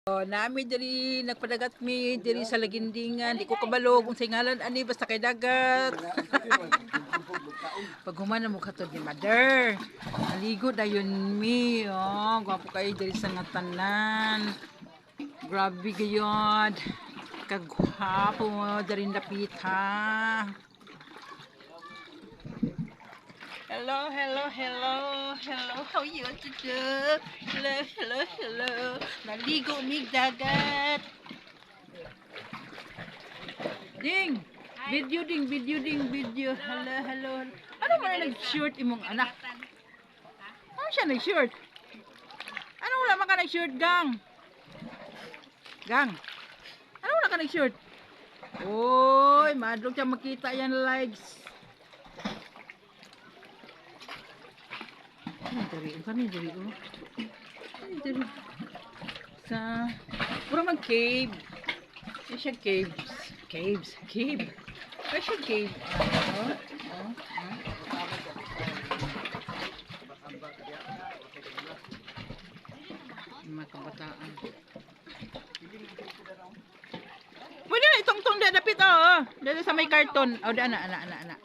Nami diri nagpadagat mi diri sa Lagindingan, di ko kabalo kung sa ngalan ani basta kay dagat. Pag humana mo katod ni mother. Naligo dayon mi, oh, gwapo kayo diri sa ngatanan. Grabe gayod. Kagwapo mo diri napita. Hello, hello, hello, hello, how you do? Hello, hello, hello. Naligo mig dagat. Ding! Video ding, video ding, video. Hello, hello. Ano man nag-short imong anak? Ano siya nag-short? Ano wala man ka nag-short, gang? Gang? Ano wala ka nag-short? Oy, madlog siya makita yan likes. Kami dari oh. Dari sa pura mag cave. Ano siya caves? Cave. Ano siya cave? Mga kabataan. Pwede na itong dapit oh. Dito sa may karton. Oh, ana.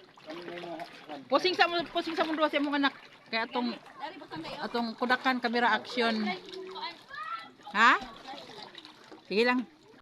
Posing sa mundo sa imong anak. Kaya atong kudakan camera action. Ha? Sige lang.